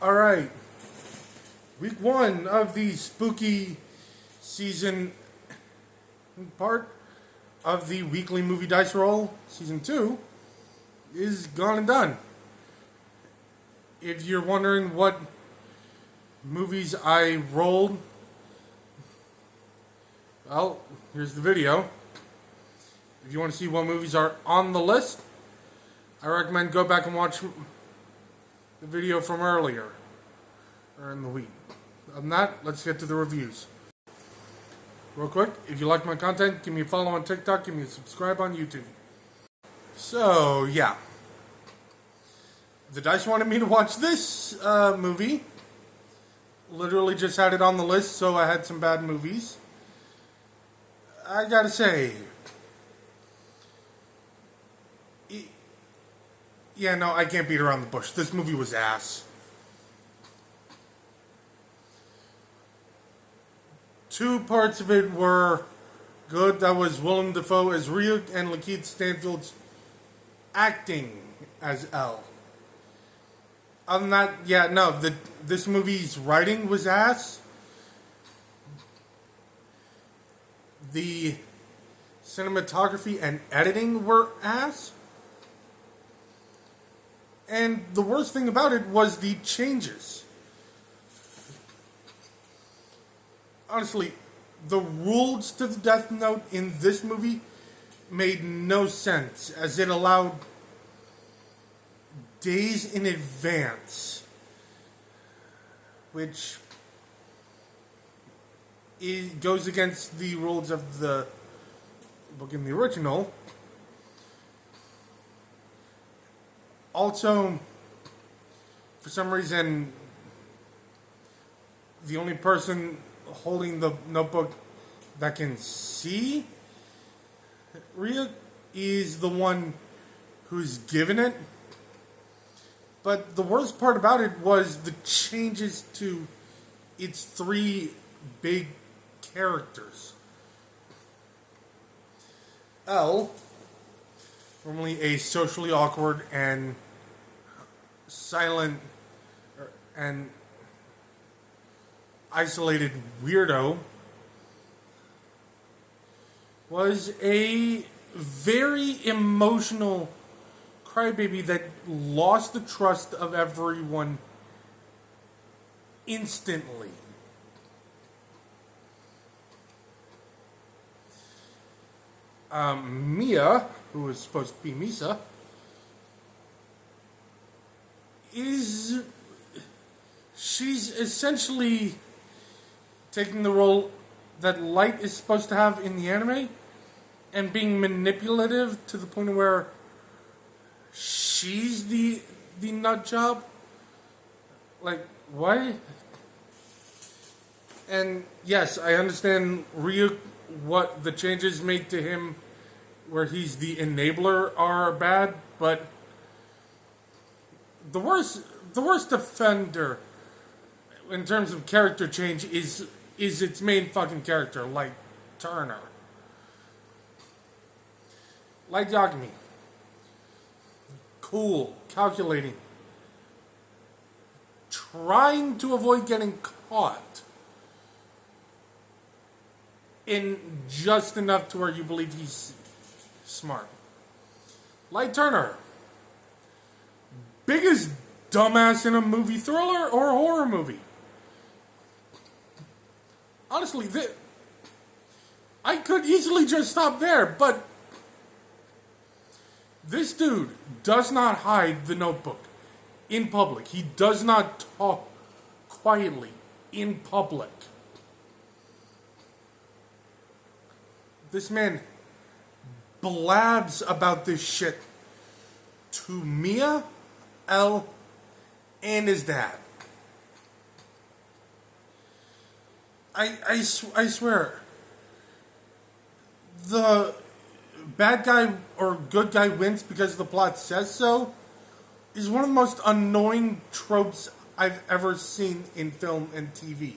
Alright, week one of the spooky season part of the weekly movie dice roll, season 2, is gone and done. If you're wondering what movies I rolled, well, here's the video. If you want to see what movies are on the list, I recommend go back and watch the video from earlier, or in the week. Other than that, let's get to the reviews. Real quick, if you like my content, give me a follow on TikTok, give me a subscribe on YouTube. So, yeah. The Dice wanted me to watch this movie. Literally just had it on the list, so I had some bad movies. I gotta say, yeah, no, I can't beat around the bush. This movie was ass. Two parts of it were good. That was Willem Dafoe as Ryuk and Lakeith Stanfield's acting as L. Other than that, yeah, no, this movie's writing was ass. The cinematography and editing were ass. And the worst thing about it was the changes. Honestly, the rules to the Death Note in this movie made no sense, as it allowed days in advance, which goes against the rules of the book in the original. Also, for some reason, the only person holding the notebook that can see Ryuk is the one who's given it. But the worst part about it was the changes to its three big characters. L, normally a socially awkward and silent and isolated weirdo, was a very emotional crybaby that lost the trust of everyone instantly. Mia, who was supposed to be Misa, she's essentially taking the role that Light is supposed to have in the anime and being manipulative to the point where she's the nut job. Like, what? And yes, I understand Ryuk, what the changes made to him where he's the enabler are bad, but the worst offender in terms of character change is its main fucking character, like Turner. Like Yagami. Cool, calculating, trying to avoid getting caught in just enough to where you believe he's smart. Like Turner. Biggest dumbass in a movie, thriller or a horror movie. Honestly, I could easily just stop there, but this dude does not hide the notebook in public. He does not talk quietly in public. This man blabs about this shit to Mia, L, and his dad. I swear, the bad guy or good guy wins because the plot says so is one of the most annoying tropes I've ever seen in film and TV.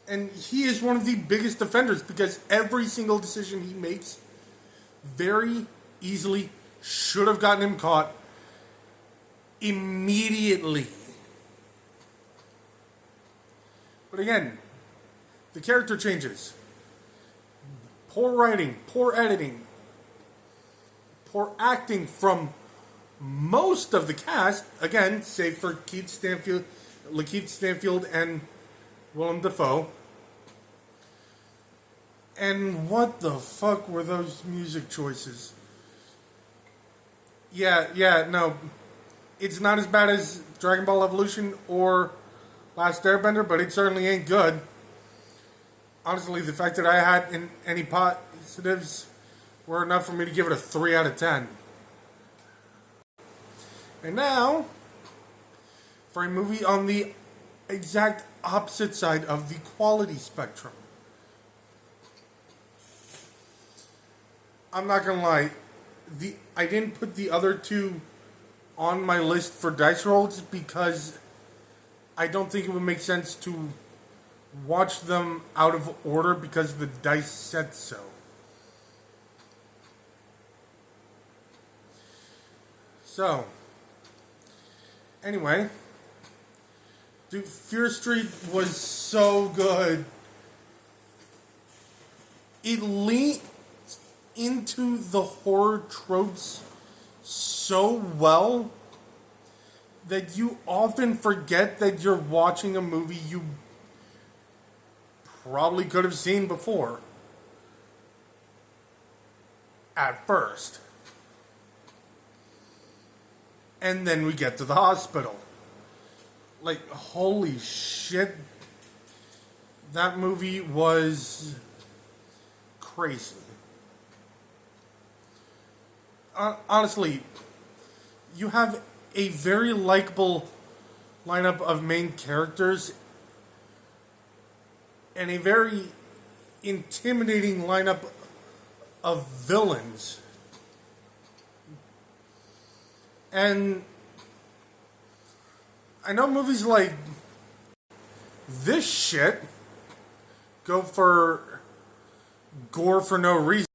And he is one of the biggest offenders because every single decision he makes very easily should have gotten him caught immediately. But again, the character changes. Poor writing, poor editing, poor acting from most of the cast, again, save for Lakeith Stanfield and Willem Dafoe. And what the fuck were those music choices? Yeah, no. It's not as bad as Dragon Ball Evolution or Last Airbender, but it certainly ain't good. Honestly, the fact that I had any positives were enough for me to give it a 3 out of 10. And now, for a movie on the exact opposite side of the quality spectrum. I'm not gonna lie, I didn't put the other two on my list for dice rolls because I don't think it would make sense to watch them out of order because the dice said so. So, anyway, dude, Fear Street was so good. It leaned into the horror tropes so well that you often forget that you're watching a movie you probably could have seen before. At first. And then we get to the hospital. Like, holy shit. That movie was crazy. Honestly, you have a very likable lineup of main characters and a very intimidating lineup of villains. And I know movies like this shit go for gore for no reason.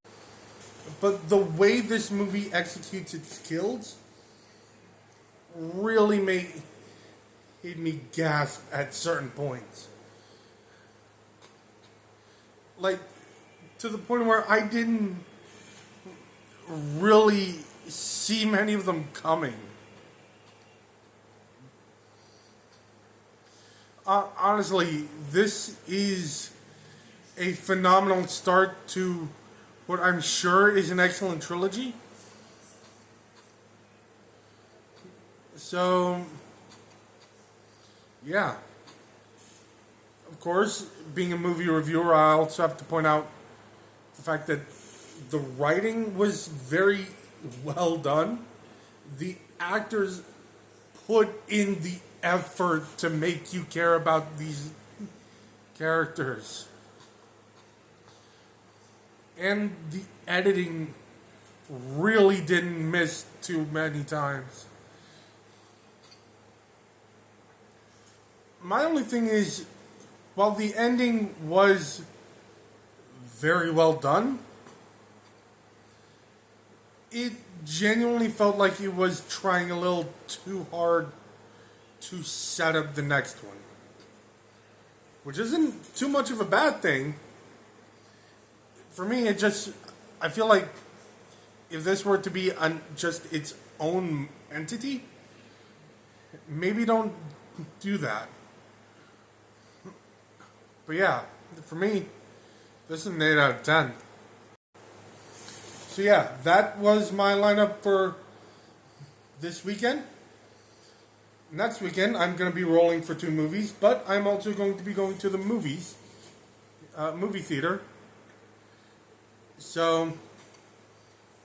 But the way this movie executes its kills really made me gasp at certain points. Like, to the point where I didn't really see many of them coming. Honestly, this is a phenomenal start to what I'm sure is an excellent trilogy. So, yeah. Of course, being a movie reviewer, I also have to point out the fact that the writing was very well done. The actors put in the effort to make you care about these characters. And the editing really didn't miss too many times. My only thing is, while the ending was very well done, it genuinely felt like it was trying a little too hard to set up the next one. Which isn't too much of a bad thing. For me, I feel like if this were to be just its own entity, maybe don't do that. But yeah, for me, this is an 8 out of 10. So yeah, that was my lineup for this weekend. Next weekend, I'm going to be rolling for 2 movies, but I'm also going to be going to the movie theater. So,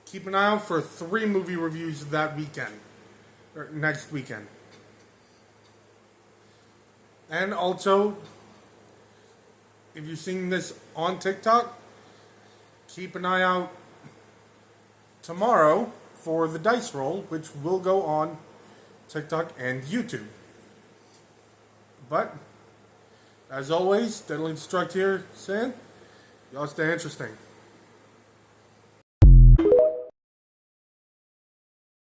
keep an eye out for 3 movie reviews that weekend, or next weekend. And also, if you're seeing this on TikTok, keep an eye out tomorrow for the dice roll, which will go on TikTok and YouTube. But, as always, Deadly Destruct here saying, y'all stay interesting.